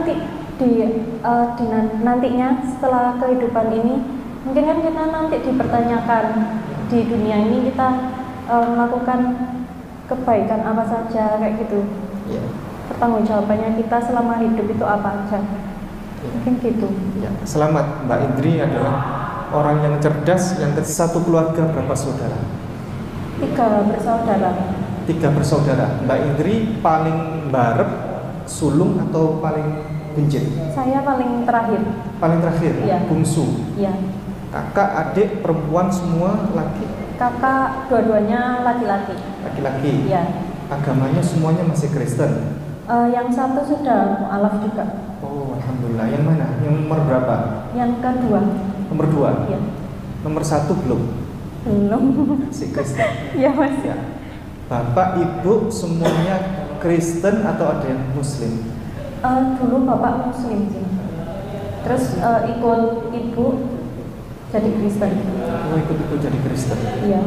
nanti nantinya setelah kehidupan ini mungkin kan kita nanti dipertanyakan di dunia ini kita melakukan kebaikan apa saja kayak gitu. Ya. Pertanggungjawabannya kita selama hidup itu apa aja. Mungkin gitu. Ya. Selamat, Mbak Indri adalah orang yang cerdas. Yang satu keluarga berapa saudara? 3 bersaudara. 3 bersaudara. Mbak Indri paling barep, sulung atau paling buncit? Saya paling terakhir. Paling terakhir? Iya. Bungsu? Iya. Kakak, adik, perempuan semua laki? Kakak dua-duanya laki-laki. Laki-laki? Iya. Agamanya semuanya masih Kristen? Yang satu sudah mu'alaf juga. Oh, alhamdulillah. Yang mana? Yang nomor berapa? Yang kedua. Nomor 2? Iya. Nomor 1 belum? Belum. Si Kristen? Iya mas. Ya. Bapak, ibu semuanya Kristen atau ada yang Muslim? Dulu bapak Muslim sih. Terus ikut ibu jadi Kristen. Oh, ikut jadi Kristen? Iya.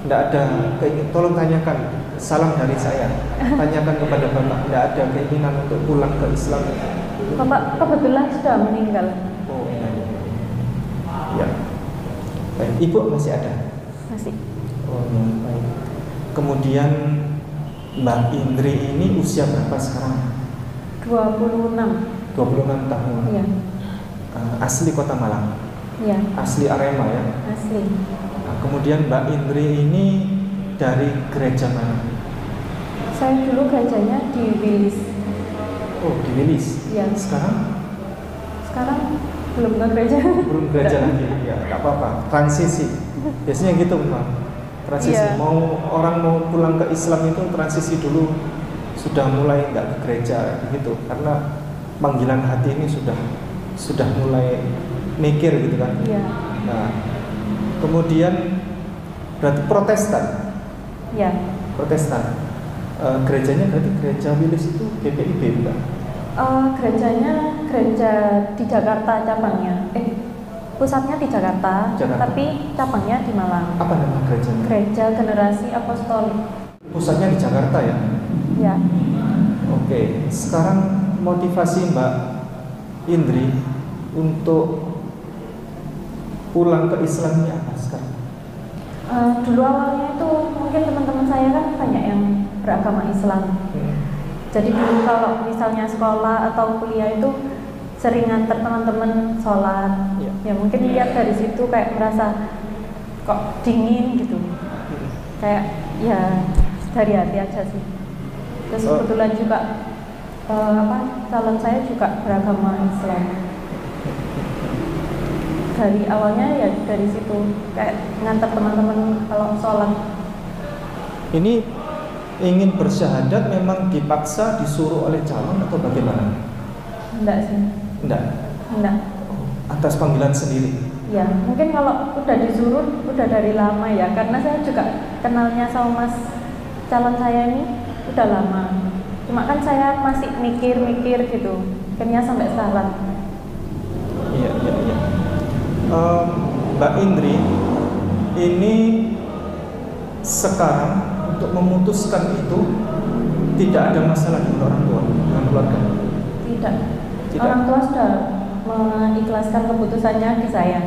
Tidak ada keinginan, tolong tanyakan, salam dari saya. Tanyakan kepada bapak, tidak ada keinginan untuk pulang ke Islam? Bapak kebetulan sudah meninggal. Oh, ya. Baik, ibu masih ada? Masih. Oh, ya, baik. Kemudian Mbak Indri ini usia berapa sekarang? 26. 26 tahun. Iya. Asli Kota Malang? Iya. Asli Arema ya? Asli. Nah, kemudian Mbak Indri ini dari gereja mana? Saya dulu gerejanya di Wilis. Oh, di Wilis? Iya. Sekarang belum ke gereja. Belum gereja lagi? Ya, nggak apa-apa. Transisi. Biasanya gitu, Mbak. Transisi. Iya. Orang mau pulang ke Islam itu transisi dulu, sudah mulai nggak ke gereja gitu, karena panggilan hati ini sudah mulai mikir gitu kan. Iya. Nah, kemudian berarti Protestan. Iya. Protestan. Gerejanya berarti gereja Wilis itu GPIB bukan? Gerejanya gereja di Jakarta cabangnya. Pusatnya di Jakarta, tapi cabangnya di Malang. Apa nama gerejanya? Gereja Generasi Apostolik. Pusatnya di Jakarta ya? Ya. Oke, sekarang motivasi Mbak Indri untuk pulang ke Islam ini apa sekarang? Dulu awalnya itu mungkin teman-teman saya kan banyak yang beragama Islam. Jadi dulu kalau misalnya sekolah atau kuliah itu sering nganter teman-teman sholat. Ya mungkin lihat dari situ kayak merasa kok dingin gitu. Kayak ya dari hati aja sih. Terus kebetulan juga calon saya juga beragama Islam. Dari awalnya ya dari situ kayak nganter teman-teman kalau sholat. Ini ingin bersyahadat memang dipaksa disuruh oleh calon atau bagaimana? Enggak sih. Enggak. Atas panggilan sendiri. Ya mungkin kalau udah disuruh udah dari lama ya, karena saya juga kenalnya sama mas calon saya ini udah lama. Cuma kan saya masih mikir-mikir gitu, akhirnya sampai sekarang. Iya. Mbak Indri ini sekarang untuk memutuskan itu tidak ada masalah dengan orang tua, dengan keluarga? Tidak. Orang tua sudah mengikhlaskan keputusannya di saya.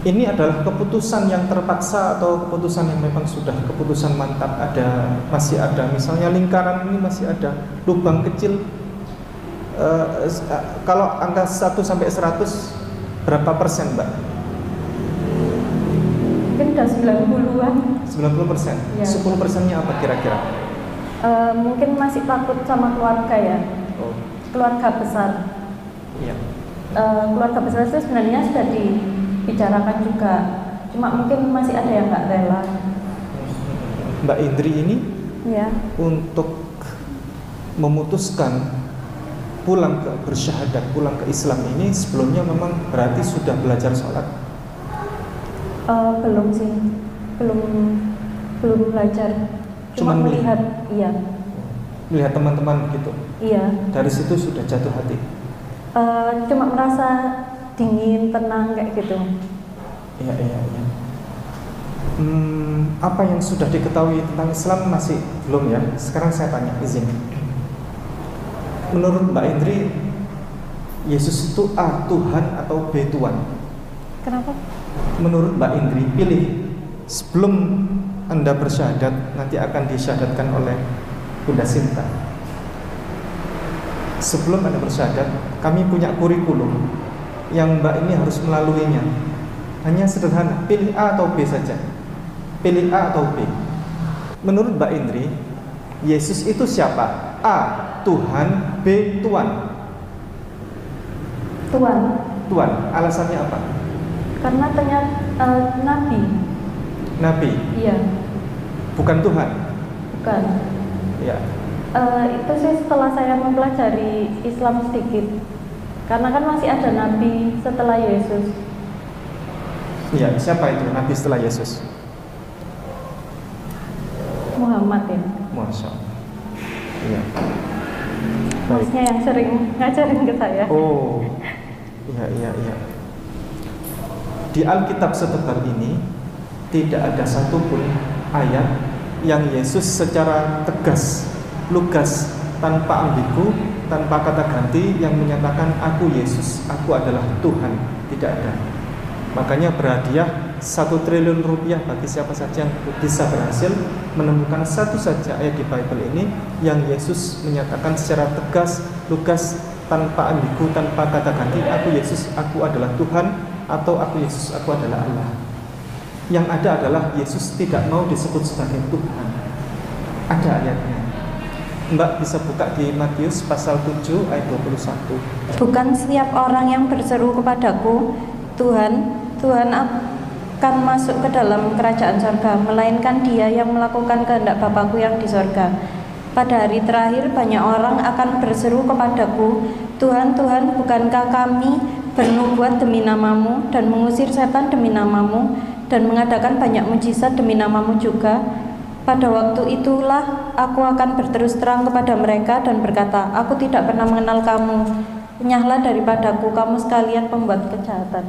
Ini adalah keputusan yang terpaksa atau keputusan yang memang sudah keputusan mantap? Masih ada misalnya lingkaran ini masih ada lubang kecil. Kalau angka 1 sampai 100 berapa persen, Mbak? Mungkin udah 90-an. 90%? Ya. 10%-nya apa kira-kira? Mungkin masih takut sama keluarga ya. Keluarga besar. Iya. Keluarga besar itu sebenarnya sudah dibicarakan juga. Cuma mungkin masih ada yang nggak rela. Mbak Indri ini ya, untuk memutuskan pulang ke bersyahadat, pulang ke Islam ini sebelumnya memang berarti sudah belajar sholat? Belum sih, belum belajar. Cuma melihat, iya. Melihat teman-teman gitu? Iya. Dari situ sudah jatuh hati? Cuma merasa dingin, tenang kayak gitu. Iya. Apa yang sudah diketahui tentang Islam masih belum ya? Sekarang saya tanya, izin. Menurut Mbak Indri, Yesus itu A Tuhan atau B Tuhan? Kenapa? Menurut Mbak Indri, pilih. Sebelum Anda bersyahadat, nanti akan disyahadatkan oleh Bunda Sinta. Sebelum Anda bersyahadat, kami punya kurikulum yang Mbak ini harus melaluinya. Hanya sederhana, pilih A atau B saja. Pilih A atau B. Menurut Mbak Indri, Yesus itu siapa? A Tuhan, B Tuhan. Tuhan. Tuhan. Alasannya apa? Karena ternyata nabi. Nabi. Iya. Bukan Tuhan. Bukan. Ya. Itu sih setelah saya mempelajari Islam sedikit. Karena kan masih ada nabi setelah Yesus. Iya, siapa itu nabi setelah Yesus? Muhammad ya. Masya Allah. Iya. Baik. Masnya yang sering ngajarin ke saya. Oh. Iya. Di Alkitab setebal ini tidak ada satupun ayat yang Yesus secara tegas, lugas, tanpa ambigu, tanpa kata ganti yang menyatakan aku Yesus, aku adalah Tuhan. Tidak ada. Makanya berhadiah 1 triliun rupiah bagi siapa saja yang bisa berhasil menemukan satu saja ayat di Bible ini yang Yesus menyatakan secara tegas, lugas, tanpa ambigu, tanpa kata ganti, aku Yesus, aku adalah Tuhan, atau aku Yesus, aku adalah Allah. Yang ada adalah Yesus tidak mau disebut sebagai Tuhan. Ada ayatnya. Mbak bisa buka di Matius pasal 7 ayat 21. Bukan setiap orang yang berseru kepadaku, Tuhan, Tuhan akan masuk ke dalam kerajaan sorga, melainkan dia yang melakukan kehendak Bapakku yang di sorga. Pada hari terakhir banyak orang akan berseru kepadaku, Tuhan, Tuhan, bukankah kami bernubuat demi namamu dan mengusir setan demi namamu dan mengadakan banyak mujizat demi namamu juga? Pada waktu itulah aku akan berterus terang kepada mereka dan berkata, aku tidak pernah mengenal kamu, enyahlah daripadaku kamu sekalian pembuat kejahatan.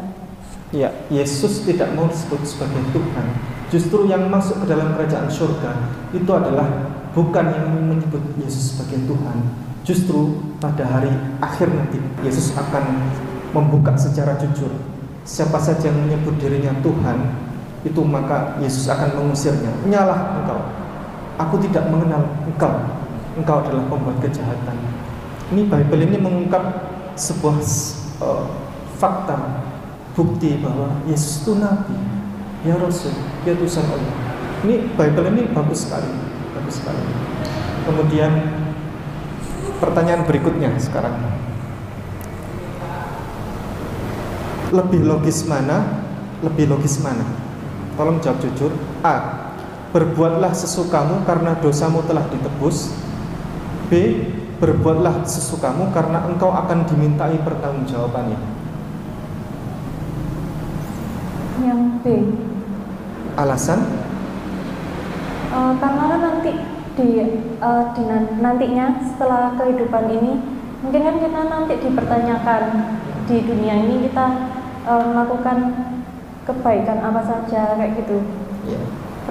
Ya, Yesus tidak mau disebut sebagai Tuhan. Justru yang masuk ke dalam kerajaan surga itu adalah bukan yang menyebut Yesus sebagai Tuhan. Justru pada hari akhir nanti Yesus akan membuka secara jujur. Siapa saja yang menyebut dirinya Tuhan, itu maka Yesus akan mengusirnya. Nyalah engkau, aku tidak mengenal engkau, engkau adalah pembuat kejahatan. Ini Bible ini mengungkap sebuah fakta, bukti bahwa Yesus itu Nabi, ya Rasul, ya Tuhan Allah. Ini Bible ini bagus sekali, bagus sekali. Kemudian pertanyaan berikutnya sekarang, lebih logis mana? Lebih logis mana? Tolong jawab jujur. A. Berbuatlah sesukamu karena dosamu telah ditebus. B. Berbuatlah sesukamu karena engkau akan dimintai pertanggungjawabannya. Yang B. Alasan? Karena kan nanti nantinya setelah kehidupan ini mungkin kan kita nanti dipertanyakan di dunia ini kita melakukan kebaikan apa saja kayak gitu. Ya.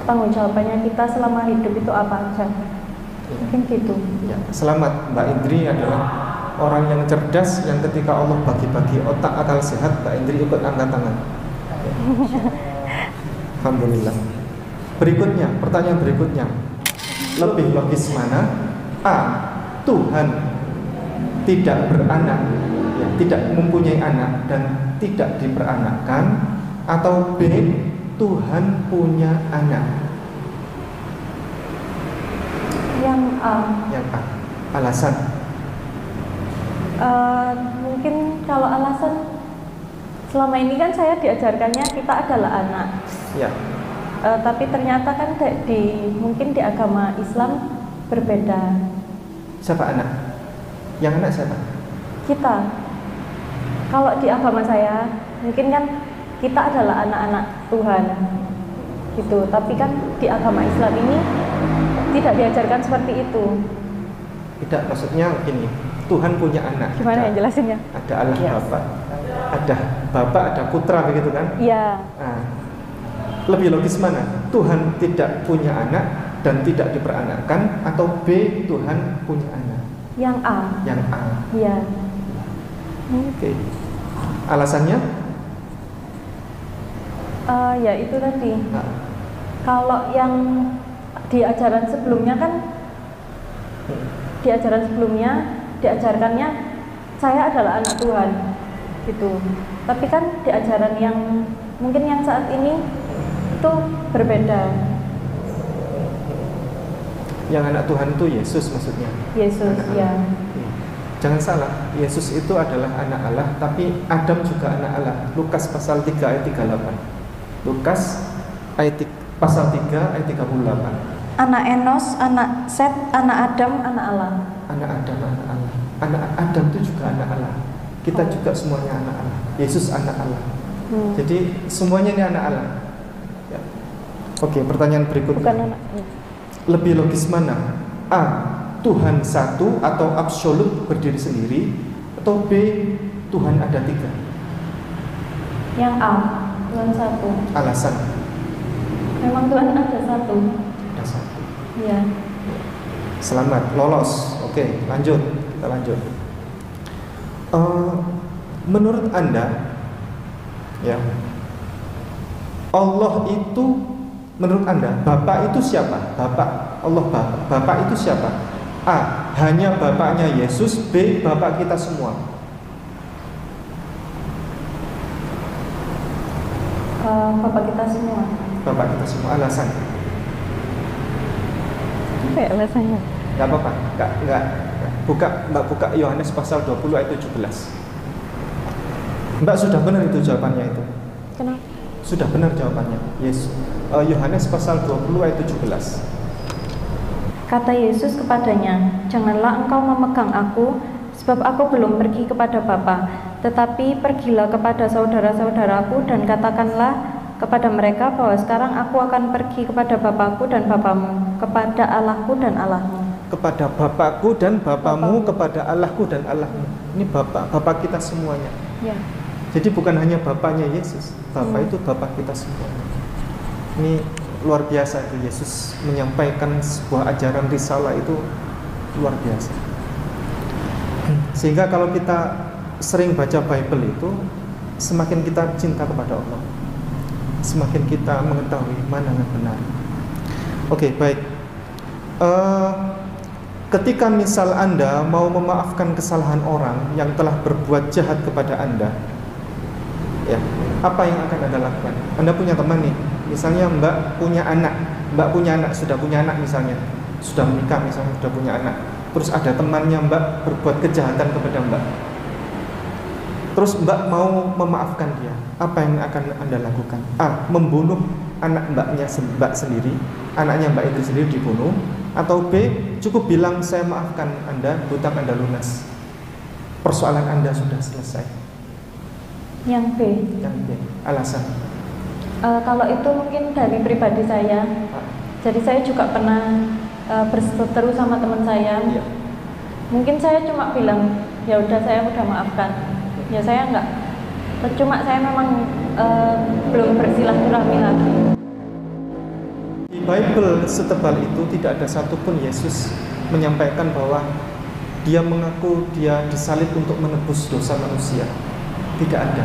Pertanggungjawabannya kita selama hidup itu apa aja. Ya. Mungkin gitu. Ya. Selamat, Mbak Indri adalah orang yang cerdas yang ketika Allah bagi-bagi otak akal sehat, Mbak Indri ikut angkat tangan. Ya. Alhamdulillah. Berikutnya, pertanyaan berikutnya, lebih logis mana? A. Tuhan tidak beranak, ya, tidak mempunyai anak dan tidak diperanakkan, atau B. Tuhan punya anak. Yang A. Yang A. Alasan? Mungkin kalau alasan selama ini kan saya diajarkannya kita adalah anak. Ya. Tapi ternyata kan mungkin di agama Islam berbeda. Siapa anak? Yang anak siapa? Kita. Kalau di agama saya mungkin kan kita adalah anak-anak Tuhan gitu. Tapi kan di agama Islam ini tidak diajarkan seperti itu. Tidak, maksudnya gini, Tuhan punya anak. Gimana yang jelasinnya? Ada Allah Bapa, ada Bapa, ada Putra, begitu kan? Iya. Nah, lebih logis mana? Tuhan tidak punya anak dan tidak diperanakkan, atau B. Tuhan punya anak? Yang A. Yang A. Iya. Oke. Alasannya? Ya itu tadi. Nah. Kalau yang di ajaran sebelumnya kan, di ajaran sebelumnya diajarkannya saya adalah anak Tuhan, gitu. Tapi kan di ajaran yang mungkin yang saat ini itu berbeda. Yang anak Tuhan itu Yesus maksudnya. Yesus, anak ya. Allah. Jangan salah, Yesus itu adalah anak Allah, tapi Adam juga anak Allah. Lukas pasal 3 ayat 38. Lukas pasal 3 ayat 38. Anak Enos, anak Set, anak Adam, anak Allah. Anak Adam, anak Allah. Anak Adam itu juga anak Allah. Kita juga semuanya anak Allah. Yesus anak Allah. Jadi semuanya ini anak Allah. Ya. Oke, pertanyaan berikutnya. Bukan anak. Lebih logis mana? A. Tuhan satu atau absolut berdiri sendiri, atau B. Tuhan ada tiga? Yang A, Tuhan satu. Alasan? Memang Tuhan ada satu. Ada satu. Iya. Selamat, lolos. Oke, lanjut. Kita lanjut. Menurut Anda, ya, Allah itu, menurut Anda, Bapak itu siapa? Bapak, Allah Bapak itu siapa? A. Hanya Bapaknya Yesus. B. Bapak kita semua. Bapak kita semua. Bapak kita semua. Alasan? Apa ya alasannya? Gak apa-apa. Gak. Mbak buka Yohanes pasal 20 ayat 17. Mbak sudah benar itu jawabannya itu. Kenapa? Sudah benar jawabannya. Yes. Yohanes pasal 20 ayat 17. Kata Yesus kepadanya, janganlah engkau memegang aku, sebab aku belum pergi kepada Bapa, tetapi pergilah kepada saudara-saudaraku dan katakanlah kepada mereka bahwa sekarang aku akan pergi kepada Bapakku dan Bapamu, kepada Allahku dan Allahmu. Kepada Bapakku dan Bapamu, kepada Allahku dan Allahmu. Ini Bapak kita semuanya. Ya. Jadi bukan hanya Bapaknya Yesus, Bapak itu Bapak kita semuanya. Ini luar biasa itu, Yesus menyampaikan sebuah ajaran risalah itu luar biasa. Sehingga kalau kita sering baca Bible itu, semakin kita cinta kepada Allah, semakin kita mengetahui mana yang benar. Oke, baik. Ketika misal Anda mau memaafkan kesalahan orang yang telah berbuat jahat kepada Anda, ya, apa yang akan Anda lakukan? Anda punya teman nih, misalnya Mbak punya anak, sudah punya anak misalnya, sudah menikah misalnya, sudah punya anak. Terus ada temannya Mbak berbuat kejahatan kepada Mbak. Terus Mbak mau memaafkan dia, apa yang akan Anda lakukan? A. Membunuh anak Mbak sendiri, anaknya Mbak itu sendiri dibunuh. Atau B. Cukup bilang saya maafkan Anda, hutang Anda lunas, persoalan Anda sudah selesai. Yang B. Yang B. Alasan? Kalau itu mungkin dari pribadi saya. Jadi saya juga pernah berseteru sama teman saya. Iya. Mungkin saya cuma bilang, ya udah saya udah maafkan. Ya saya enggak. Cuma saya memang belum bersilaturahmi lagi. Di Bible setebal itu tidak ada satupun Yesus menyampaikan bahwa dia mengaku dia disalib untuk menebus dosa manusia. Tidak ada.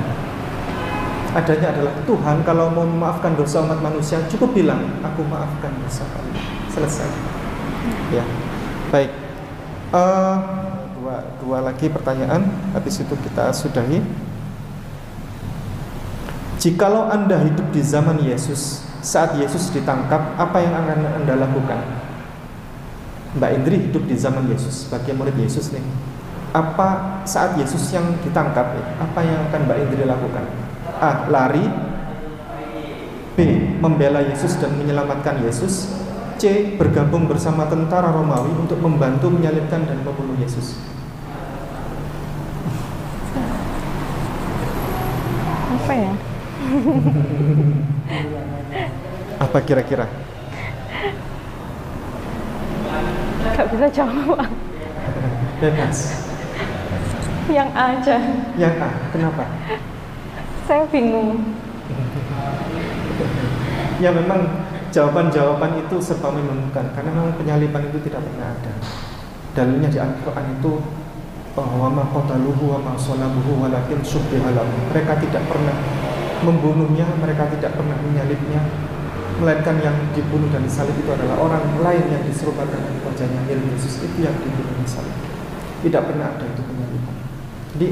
Adanya adalah Tuhan kalau mau memaafkan dosa umat manusia, cukup bilang aku maafkan dosa kalian. Selesai. Ya, baik. Dua lagi pertanyaan, habis itu kita sudahi. Jikalau Anda hidup di zaman Yesus, saat Yesus ditangkap, apa yang akan Anda lakukan? Mbak Indri hidup di zaman Yesus sebagai murid Yesus nih. Apa saat Yesus yang ditangkap, apa yang akan Mbak Indri lakukan? A. Lari. B. Membela Yesus dan menyelamatkan Yesus. C. Bergabung bersama tentara Romawi untuk membantu menyalibkan dan membunuh Yesus. Apa ya? Apa kira-kira? Gak bisa jawab. Bebas. Yang A aja. Yang A, kenapa? Saya bingung. Ya memang jawaban-jawaban itu serba membingungkan, karena memang penyaliban itu tidak pernah ada Dalilnya di Al-Quran itu bahwa ma qataluhu wa ma salabuhu walakin syubbiha lahum. Mereka tidak pernah membunuhnya, mereka tidak pernah menyalibnya, melainkan yang dibunuh dan disalib itu adalah orang lain yang diserupakan dengan wajahnya mirip Yesus, itu yang dibunuh dan disalib. Tidak pernah ada itu penyaliban. Jadi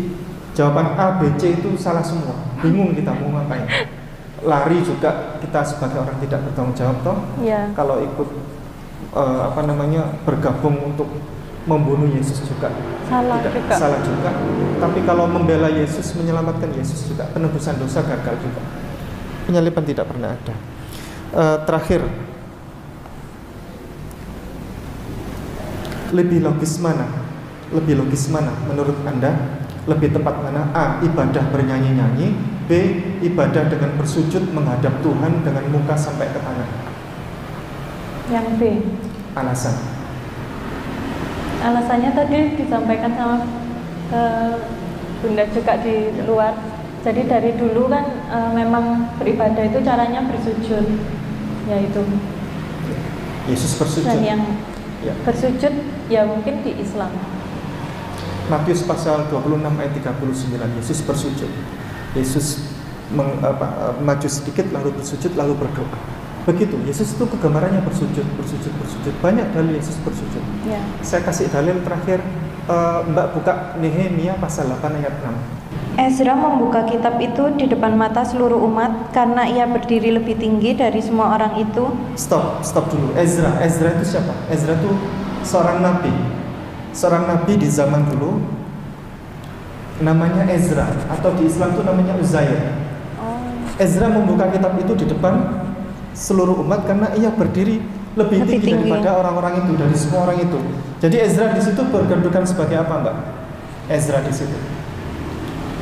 jawaban A, B, C itu salah semua. Bingung kita mau ngapain. Lari juga kita sebagai orang tidak bertanggung jawab toh. Ya. Kalau ikut bergabung untuk membunuh Yesus juga salah juga. Tapi kalau membela Yesus, menyelamatkan Yesus juga, penebusan dosa gagal juga. Penyaliban tidak pernah ada. Terakhir, lebih logis mana menurut Anda? Lebih tepat mana? A, ibadah bernyanyi-nyanyi. B, ibadah dengan bersujud menghadap Tuhan dengan muka sampai ke tanah. Yang B. Alasannya tadi disampaikan sama Bunda juga di luar. Jadi dari dulu kan memang beribadah itu caranya bersujud, yaitu Yesus bersujud. Dan yang bersujud ya mungkin di Islam. Matius pasal 26 ayat 39, Yesus bersujud. Yesus maju sedikit lalu bersujud lalu berdoa. Begitu, Yesus itu kegambarannya bersujud. Banyak dalil Yesus bersujud. Ya. Saya kasih dalil terakhir, Mbak buka Nehemia pasal 8 ayat 6. Ezra membuka kitab itu di depan mata seluruh umat karena ia berdiri lebih tinggi dari semua orang itu. Stop dulu. Ezra itu siapa? Ezra itu seorang nabi di zaman dulu. Namanya Ezra, atau di Islam itu namanya Uzair. Ezra membuka kitab itu di depan seluruh umat karena ia berdiri lebih tinggi daripada orang-orang itu, dari semua orang itu. Jadi Ezra di situ berkedudukan sebagai apa, Mbak? Ezra di situ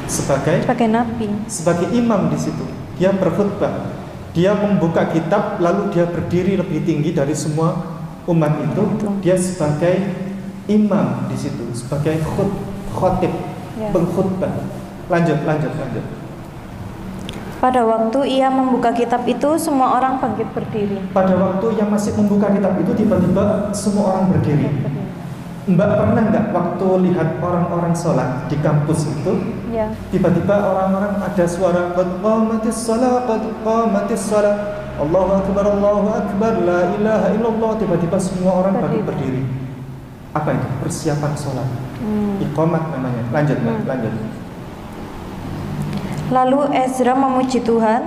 sebagai nabi, sebagai imam di situ. Dia berkhutbah, dia membuka kitab lalu dia berdiri lebih tinggi dari semua umat itu. Dia sebagai imam di situ, sebagai khotib, pengkhutbah. Lanjut. Pada waktu ia membuka kitab itu, semua orang bangkit berdiri. Pada waktu yang masih membuka kitab itu, tiba-tiba semua orang berdiri. Mbak pernah nggak waktu lihat orang-orang sholat di kampus itu, tiba-tiba orang-orang ada suara qad qamatis shalah, Allahu akbar, la ilaha illallah. Tiba-tiba semua orang bangkit berdiri. Apa itu? Persiapan sholat. Iqamat namanya. Lanjut. Lalu Ezra memuji Tuhan,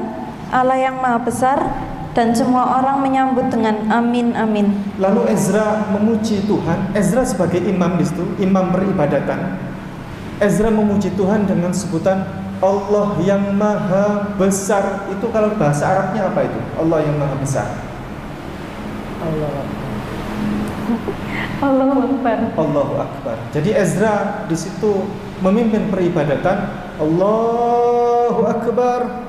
Allah yang Maha Besar, dan semua orang menyambut dengan amin, amin. Lalu Ezra memuji Tuhan. Ezra sebagai imam di situ, imam peribadatan. Ezra memuji Tuhan dengan sebutan Allah yang Maha Besar. Itu kalau bahasa Arabnya apa itu? Allah yang Maha Besar. Allahu Akbar. Jadi Ezra di situ memimpin peribadatan. Allahu Akbar.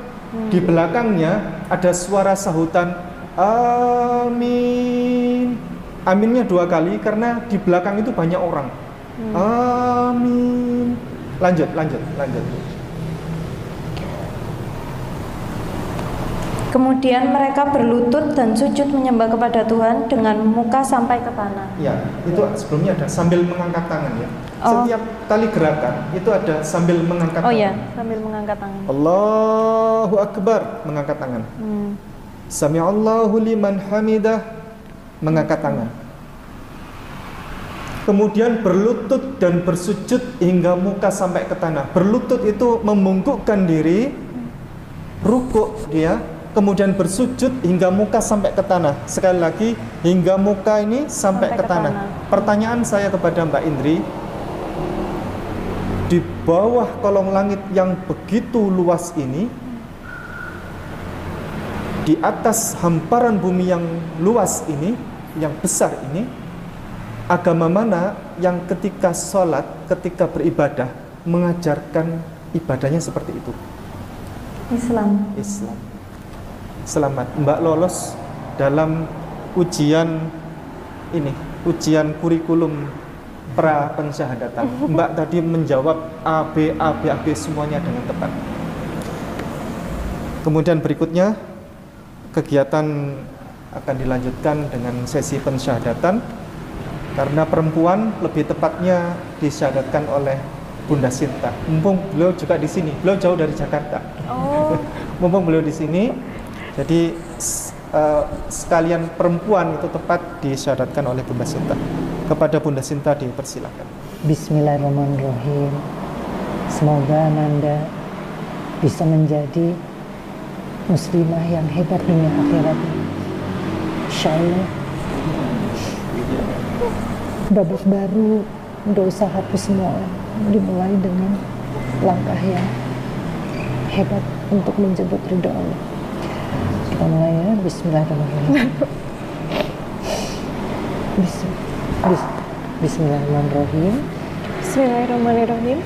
Di belakangnya ada suara sahutan amin. Aminnya 2 kali karena di belakang itu banyak orang. Amin. Lanjut. Kemudian mereka berlutut dan sujud menyembah kepada Tuhan dengan muka sampai ke tanah. Ya, itu sebelumnya ada sambil mengangkat tangan ya. Setiap kali gerakan itu ada sambil mengangkat tangan. Oh ya, sambil mengangkat tangan. Allahu Akbar, mengangkat tangan. Sami'allahu liman hamidah, mengangkat tangan. Kemudian berlutut dan bersujud hingga muka sampai ke tanah. Berlutut itu membungkukkan diri, rukuk dia, kemudian bersujud hingga muka sampai ke tanah. Sekali lagi, hingga muka ini sampai ke tanah. Pertanyaan saya kepada Mbak Indri, di bawah kolong langit yang begitu luas ini, di atas hamparan bumi yang luas ini, yang besar ini, agama mana yang ketika sholat, ketika beribadah mengajarkan ibadahnya seperti itu? Islam. Selamat, Mbak lolos dalam ujian ini, ujian kurikulum pra pensyahadatan. Mbak tadi menjawab A, B semuanya dengan tepat. Kemudian berikutnya kegiatan akan dilanjutkan dengan sesi pensyahadatan. Karena perempuan lebih tepatnya disyahadatkan oleh Bunda Sinta. Mumpung beliau juga di sini, beliau jauh dari Jakarta. Oh. Mumpung beliau di sini, jadi sekalian perempuan itu tepat disyahadatkan oleh Bunda Sinta. Kepada Bunda Sinta dipersilakan. Bismillahirrahmanirrahim. Semoga Nanda bisa menjadi muslimah yang hebat dunia akhirat. Insyaallah. Babak baru untuk usahaku semua dimulai dengan langkah yang hebat untuk menjemput ridho Allah. Kita mulai ya. Bismillahirrahmanirrahim. Bismillahirrahmanirrahim. Bismillahirrahmanirrahim.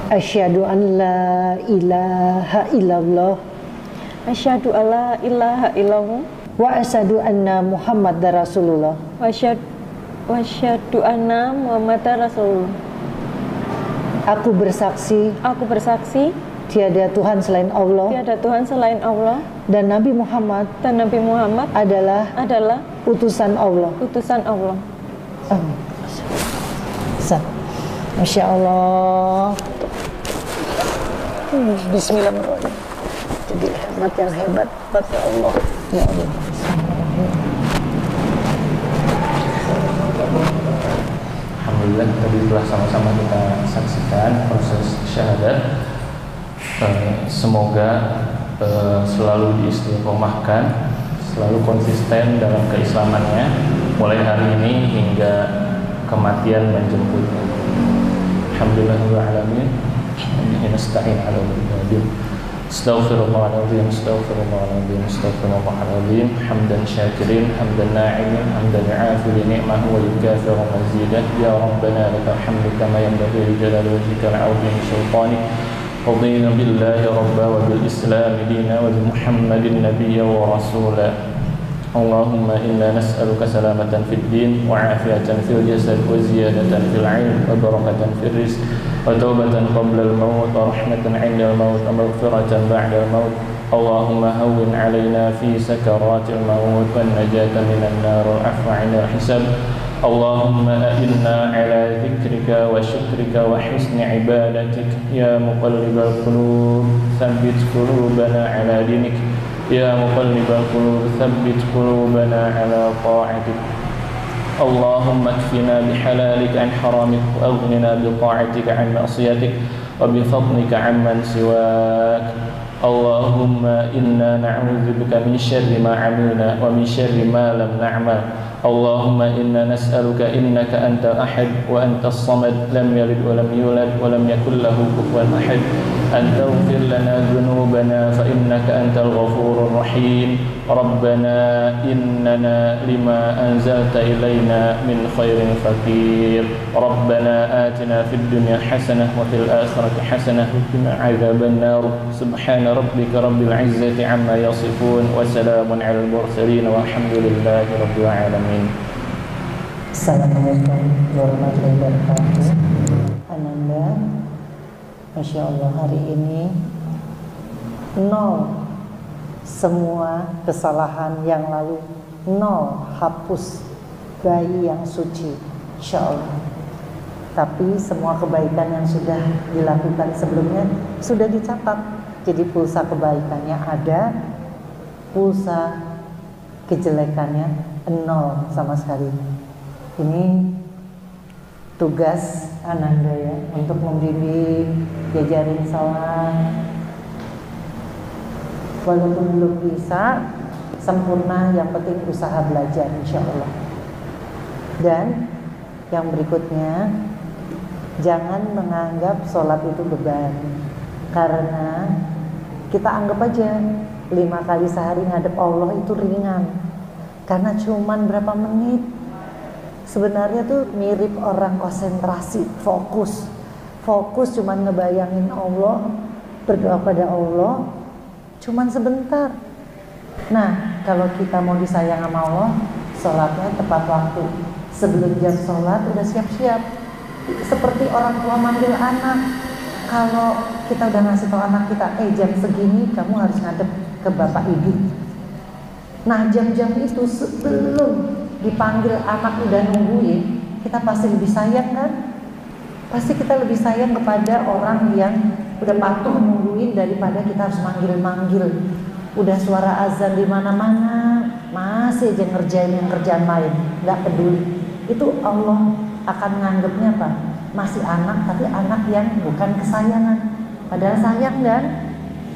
Asyhadu an la ilaha illallah Asyhadu alla ilaha illallah wa asyhadu anna Muhammadar Rasulullah. wa asyhadu anna Muhammadar Rasulullah. Aku bersaksi Aku bersaksi tiada Tuhan selain Allah tiada Tuhan selain Allah dan Nabi Muhammad dan Nabi Muhammad adalah adalah utusan Allah. utusan Allah. Amin. Masya Allah. Bismillahirrahmanirrahim. Jadi hemat yang hebat, ya Allah. Ya Allah. Alhamdulillah, tadi telah sama-sama kita saksikan proses syahadat. Semoga selalu diistiqomahkan, selalu konsisten dalam keislamannya, mulai hari ini hingga kematian menjemputnya. Alhamdulillahirrahmanirrahim. Nasta'in ala al-mu'min. Astaghfirullahaladzim, astaghfirullahaladzim, astaghfirullahaladzim. Hamdan syakirin, hamdan na'imin, hamdan yu'afi ni'mahu wa yukafiru mazidah. Ya Rabbana lakal hamdu kama yanbaghi li jalali wajhika al-'azimi sultanik. Radina billahi rabba wa bil islam dina wa bi Muhammadin nabiyya wa rasula. Allahumma inna nas'aluka salamatan fid din wa afiatan fil jasad wa ziyadatan fil 'ilm wa barakatan fil rizq wa taubatan qabla al-maut wa rahmatan 'inda al-maut wa maghfiratan ba'da al-maut. Allahumma hawwin 'alaina fi sakaratil maut wan najata minan nar wal 'afwa 'inda al-hisab. Allahumma a'inna 'ala dzikrika wa syukrika wa husni 'ibadatik ya muqallibal qulub tsabbit qulubana 'ala dinik. Ya muqallibal qulub tsabbit qulubana 'ala ta'atik. Allahumma kfina bihalalika an haramik wa aghnina bi ta'atika an ma'siyatik wa bi fadlika 'amman siwak. Allahumma inna na'udzubika min syarri ma 'amilna wa min syarri ma lam na'mal. Allahumma inna nas'aluka innaka antal ahad wa antas samad lam yalid wa lam yulad wa lam yakul lahu kufuwan ahad an taghfir lana dhunubana fa innaka antal ghafurur rahim. Rabbana innana lima anzalta ilayna min khairin fakir. Rabbana atina fid dunya hasanah wa fil akhirati hasanah wa qina adzaban nar. Subhana rabbika rabbil izzati amma yasifun wa salamun alal mursalin walhamdulillahi rabbil alamin. Assalamualaikum warahmatullahi wabarakatuh. Ananda, Masya Allah, hari ini nol semua kesalahan yang lalu, nol hapus bayi yang suci, Insya Allah. Tapi semua kebaikan yang sudah dilakukan sebelumnya sudah dicatat. Jadi pulsa kebaikannya ada, pulsa kejelekannya nol sama sekali. Ini tugas Ananda ya, untuk membimbing, diajarin salat. Walaupun belum bisa sempurna, yang penting usaha belajar insya Allah. Dan yang berikutnya, jangan menganggap sholat itu beban. Karena kita anggap aja 5 kali sehari ngadep Allah itu ringan, karena cuman berapa menit. Sebenarnya tuh mirip orang konsentrasi, fokus cuman ngebayangin Allah, berdoa pada Allah, cuman sebentar. Nah, kalau kita mau disayang sama Allah, sholatnya tepat waktu. Sebelum jam sholat udah siap-siap. Seperti orang tua manggil anak. Kalau kita udah ngasih tahu anak kita, jam segini kamu harus ngadep ke bapak ibu. Nah, jam-jam itu sebelum dipanggil anak udah nungguin, kita pasti lebih sayang kan? Pasti kita lebih sayang kepada orang yang udah patuh nungguin daripada kita harus manggil-manggil. Udah suara azan di mana-mana, masih aja ngerjain yang kerjaan lain, nggak peduli. Itu Allah akan nganggapnya apa? Masih anak, tapi anak yang bukan kesayangan. Padahal sayang dan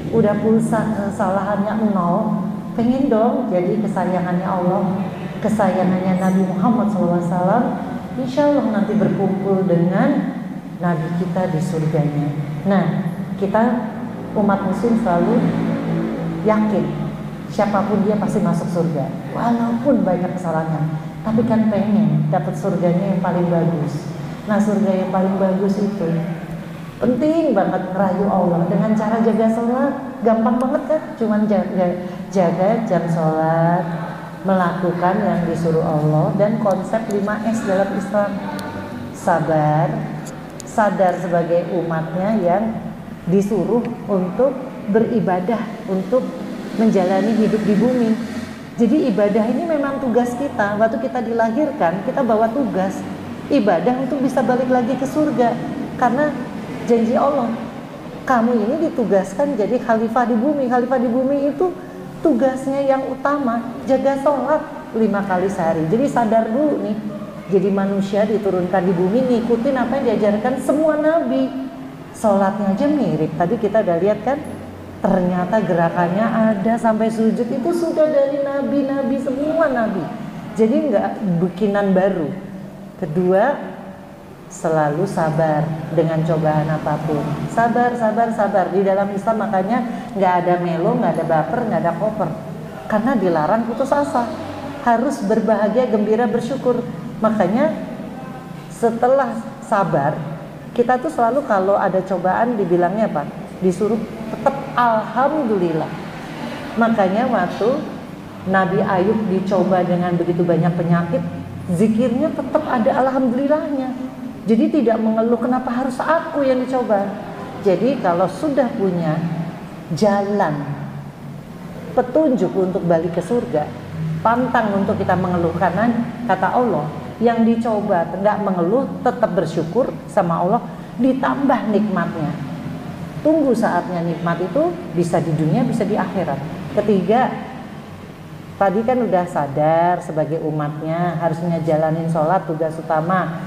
udah pulsa kesalahannya 0, pengen dong jadi kesayangannya Allah, kesayangannya Nabi Muhammad SAW. Insya Allah nanti berkumpul dengan Nabi kita di surganya. Nah, kita umat muslim selalu yakin siapapun dia pasti masuk surga, walaupun banyak kesalahannya, tapi kan pengen dapat surganya yang paling bagus. Nah, surga yang paling bagus itu penting banget ngerayu Allah dengan cara jaga sholat. Gampang banget kan, cuman jaga jam sholat, melakukan yang disuruh Allah, dan konsep 5S dalam Islam. Sabar, sadar sebagai umatnya yang disuruh untuk beribadah, untuk menjalani hidup di bumi. Jadi ibadah ini memang tugas kita. Waktu kita dilahirkan, kita bawa tugas ibadah untuk bisa balik lagi ke surga. Karena janji Allah, kamu ini ditugaskan jadi khalifah di bumi. Khalifah di bumi itu tugasnya yang utama jaga sholat 5 kali sehari. Jadi sadar dulu nih, jadi manusia diturunkan di bumi ngikutin apa yang diajarkan semua nabi. Sholatnya aja mirip, tadi kita udah lihat kan, ternyata gerakannya ada sampai sujud itu sudah dari nabi-nabi, semua nabi. Jadi nggak bikinan baru. Kedua, selalu sabar dengan cobaan apapun. Sabar, sabar, sabar. Di dalam Islam makanya nggak ada melo, nggak ada baper, nggak ada koper. Karena dilarang putus asa. Harus berbahagia, gembira, bersyukur. Makanya setelah sabar, kita tuh selalu kalau ada cobaan dibilangnya apa? Disuruh tetap alhamdulillah. Makanya waktu Nabi Ayub dicoba dengan begitu banyak penyakit, zikirnya tetap ada alhamdulillahnya. Jadi tidak mengeluh kenapa harus aku yang dicoba. Jadi kalau sudah punya jalan petunjuk untuk balik ke surga, pantang untuk kita mengeluh. Karena kata Allah, yang dicoba enggak mengeluh, tetap bersyukur sama Allah, ditambah nikmatnya. Tunggu saatnya nikmat itu bisa di dunia, bisa di akhirat. Ketiga, tadi kan udah sadar sebagai umatnya harusnya jalanin sholat, tugas utama,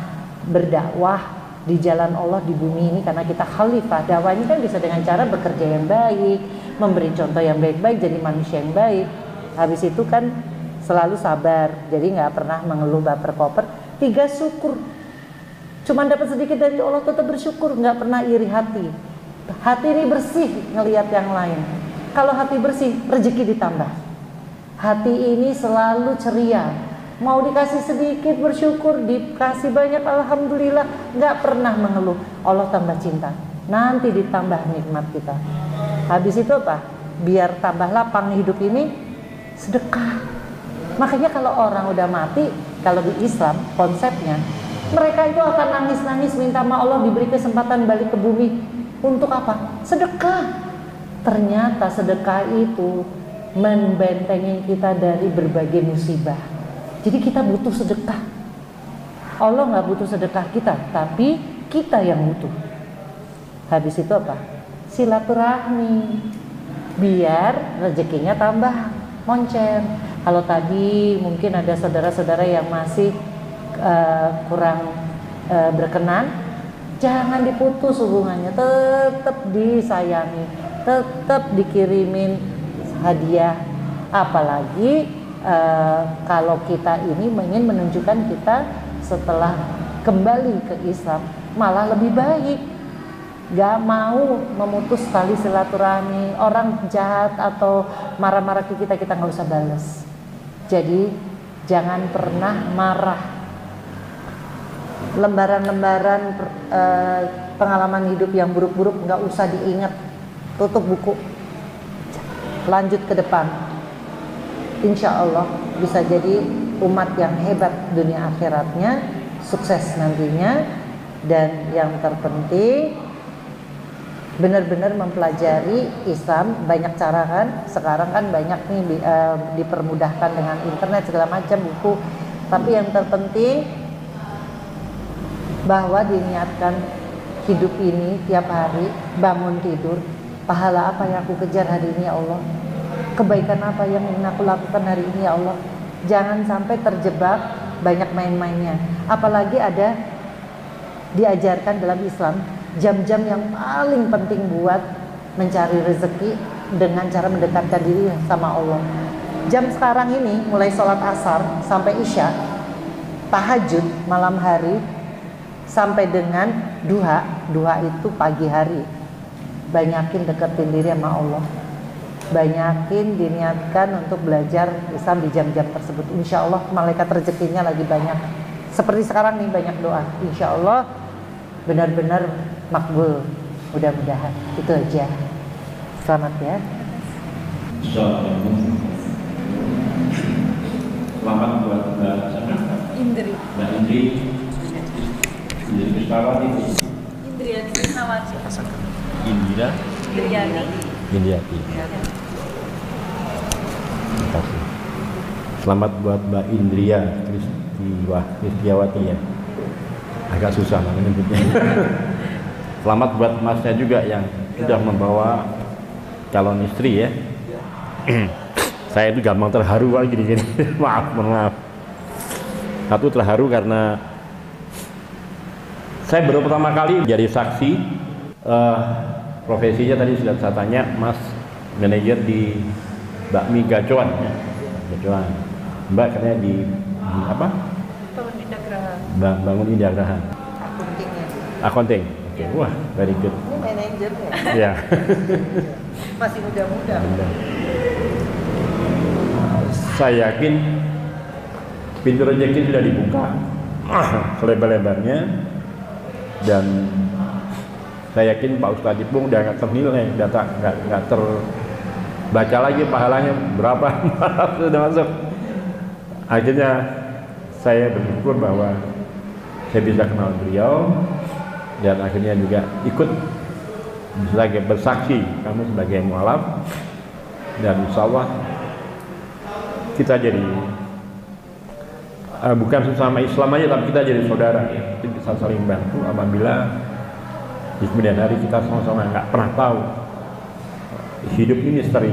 berdakwah di jalan Allah di bumi ini karena kita khalifah. Dakwah ini kan bisa dengan cara bekerja yang baik, memberi contoh yang baik-baik, jadi manusia yang baik. Habis itu kan selalu sabar, jadi nggak pernah mengeluh, baper, koper. 3, syukur. Cuman dapat sedikit dari Allah tetap bersyukur, nggak pernah iri hati. Hati ini bersih ngelihat yang lain. Kalau hati bersih, rezeki ditambah. Hati ini selalu ceria. Mau dikasih sedikit bersyukur, dikasih banyak alhamdulillah, nggak pernah mengeluh. Allah tambah cinta, nanti ditambah nikmat kita. Habis itu apa? Biar tambah lapang hidup ini, sedekah. Makanya kalau orang udah mati, kalau di Islam konsepnya, mereka itu akan nangis-nangis minta sama Allah diberi kesempatan balik ke bumi. Untuk apa? Sedekah. Ternyata sedekah itu membentengi kita dari berbagai musibah. Jadi kita butuh sedekah. Allah nggak butuh sedekah kita, tapi kita yang butuh. Habis itu apa? Silaturahmi, biar rezekinya tambah moncer. Kalau tadi mungkin ada saudara-saudara yang masih kurang berkenan, jangan diputus hubungannya, tetap disayangi, tetap dikirimin hadiah. Apalagi kalau kita ini ingin menunjukkan kita setelah kembali ke Islam malah lebih baik. Gak mau memutus tali silaturahmi. Orang jahat atau marah-marah ke kita, kita gak usah balas. Jadi jangan pernah marah. Lembaran-lembaran pengalaman hidup yang buruk-buruk gak usah diingat. Tutup buku, lanjut ke depan. Insya Allah bisa jadi umat yang hebat dunia akhiratnya, sukses nantinya. Dan yang terpenting, benar-benar mempelajari Islam. Banyak cara kan, sekarang kan banyak nih dipermudahkan dengan internet segala macam, buku Tapi yang terpenting bahwa diniatkan hidup ini tiap hari, bangun tidur, pahala apa yang aku kejar hari ini ya Allah, kebaikan apa yang ingin aku lakukan hari ini ya Allah. Jangan sampai terjebak banyak main-mainnya. Apalagi ada diajarkan dalam Islam jam-jam yang paling penting buat mencari rezeki dengan cara mendekatkan diri sama Allah. Jam sekarang ini mulai sholat asar sampai isya, tahajud malam hari, sampai dengan duha. Duha itu pagi hari. Banyakin deketin diri sama Allah, banyakin diniatkan untuk belajar Islam di jam-jam tersebut. Insya Allah malaikat rezekinya lagi banyak. Seperti sekarang nih banyak doa, insya Allah benar-benar makbul, mudah-mudahan. Itu aja. Selamat ya. Selamat buat Mbak Indri. Mbak Indri Krisnawati. Indriani Krisnawati. Indira Indriani. Indiati. Terima kasih. Selamat buat Mbak Indria Kristiawati ya. Agak susah menyebutnya. Selamat buat masnya juga yang sudah membawa calon istri ya. Saya itu gampang terharu kalau gini-gini. maaf. Satu terharu karena saya baru pertama kali jadi saksi. Profesinya tadi sudah saya tanya, Mas manajer di bakmi gacoan ya. Gacoan. Mbak katanya di apa? Bangun Indah Graha. Bangun Indah Graha. Accounting. Oke, wah, very good. Ini manajer ya? Ya. Masih muda-muda. Saya yakin pintu rezeki sudah dibuka selebar-lebarnya, dan saya yakin Pak Ustadz Ipung udah nggak ternilai, nggak terbaca lagi pahalanya berapa sudah masuk. Akhirnya saya bersyukur bahwa saya bisa kenal beliau, dan akhirnya juga ikut sebagai bersaksi kamu sebagai mualaf, dan insya Allah kita jadi bukan sesama Islam aja, tapi kita jadi saudara ya. Kita bisa saling bantu apabila di kemudian hari kita sama-sama nggak pernah tahu. Hidup ini misteri.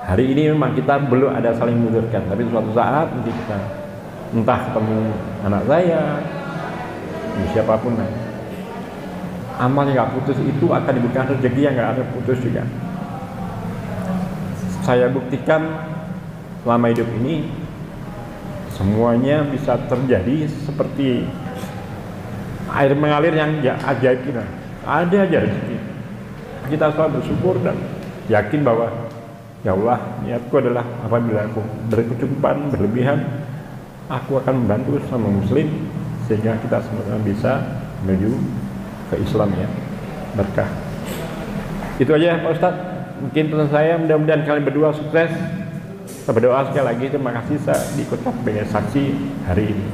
Hari ini memang kita belum ada saling membutuhkan, tapi suatu saat nanti kita entah ketemu anak saya, siapapun lah, amal yang nggak putus itu akan diberikan rezeki yang nggak ada putus juga. Saya buktikan selama hidup ini semuanya bisa terjadi seperti air mengalir yang ajaib kita. Ada aja rezeki. Kita selalu bersyukur dan yakin bahwa ya Allah, niatku adalah apabila aku berkecukupan, berlebihan, aku akan membantu sama muslim sehingga kita semua bisa menuju ke Islam ya. Berkah. Itu aja Pak Ustadz. Mungkin pesan saya, mudah-mudahan kalian berdua sukses. Saya berdoa sekali lagi, terima kasih saya diikutkan sebagai saksi hari ini.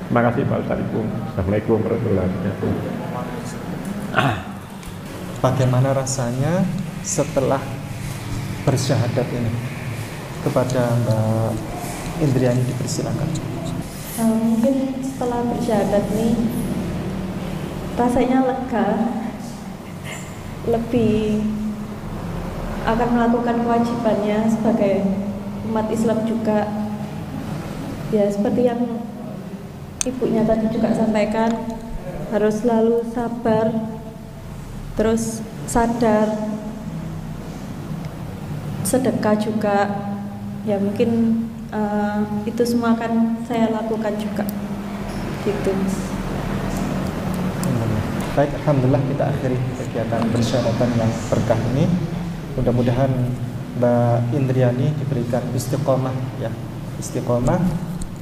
Terima kasih Pak Ustadz Ipung. Assalamualaikum warahmatullahi wabarakatuh. Bagaimana rasanya setelah bersyahadat ini? Kepada Mbak Indriani dipersilakan. Mungkin setelah bersyahadat nih rasanya lega, lebih akan melakukan kewajibannya sebagai umat Islam juga. Ya seperti yang ibunya tadi juga sampaikan, harus selalu sabar, terus sadar, sedekah juga. Ya mungkin itu semua akan saya lakukan juga gitu. Baik, alhamdulillah kita akhiri kegiatan persyaratan yang berkah ini. Mudah-mudahan Mbak Indriani diberikan istiqomah ya, istiqomah.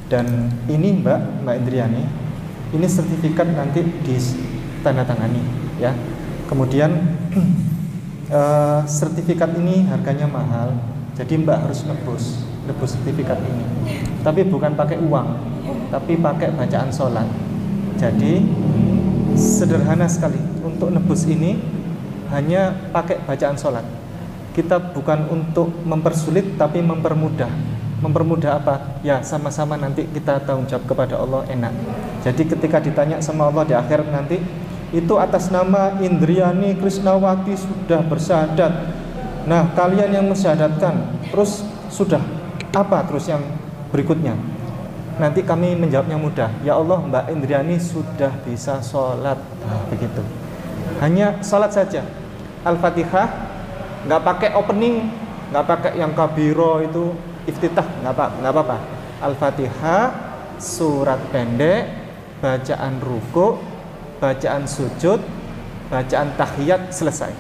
Dan ini Mbak Indriani, ini sertifikat nanti ditandatangani ya. Kemudian sertifikat ini harganya mahal, jadi Mbak harus nebus sertifikat ini. Tapi bukan pakai uang, tapi pakai bacaan sholat. Jadi sederhana sekali untuk nebus ini, hanya pakai bacaan sholat. Kita bukan untuk mempersulit, tapi mempermudah. Mempermudah apa? Ya sama-sama nanti kita tanggung jawab kepada Allah, enak. Jadi ketika ditanya sama Allah di akhirat nanti, itu atas nama Indriani Krisnawati sudah bersyahadat. Nah, kalian yang mensyahadatkan, terus sudah apa terus yang berikutnya? Nanti kami menjawabnya mudah. Ya Allah, Mbak Indriani sudah bisa sholat. Nah, begitu. Hanya sholat saja. Al-Fatihah, nggak pakai opening, nggak pakai yang kabiro itu iftitah, nggak apa-apa. Al-Fatihah, surat pendek, bacaan ruku, bacaan sujud, bacaan tahiyat, selesai.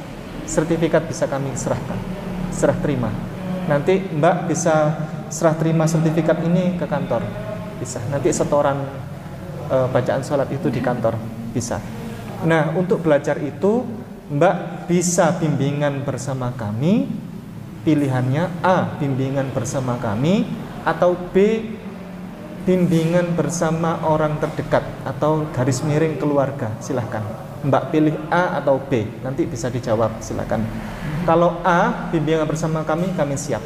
Sertifikat bisa kami serahkan, serah terima. Nanti Mbak bisa serah terima sertifikat ini ke kantor, bisa. Nanti setoran bacaan sholat itu di kantor, bisa. Nah, untuk belajar itu Mbak bisa bimbingan bersama kami. Pilihannya A, bimbingan bersama kami, atau B, bimbingan bersama orang terdekat atau garis miring keluarga. Silahkan Mbak pilih A atau B, nanti bisa dijawab, silahkan. Kalau A, bimbingan bersama kami siap.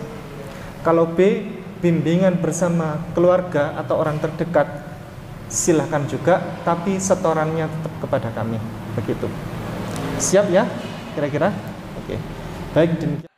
Kalau B, bimbingan bersama keluarga atau orang terdekat, silahkan juga, tapi setorannya tetap kepada kami. Begitu. Siap ya kira-kira? Oke. Baik, demikian.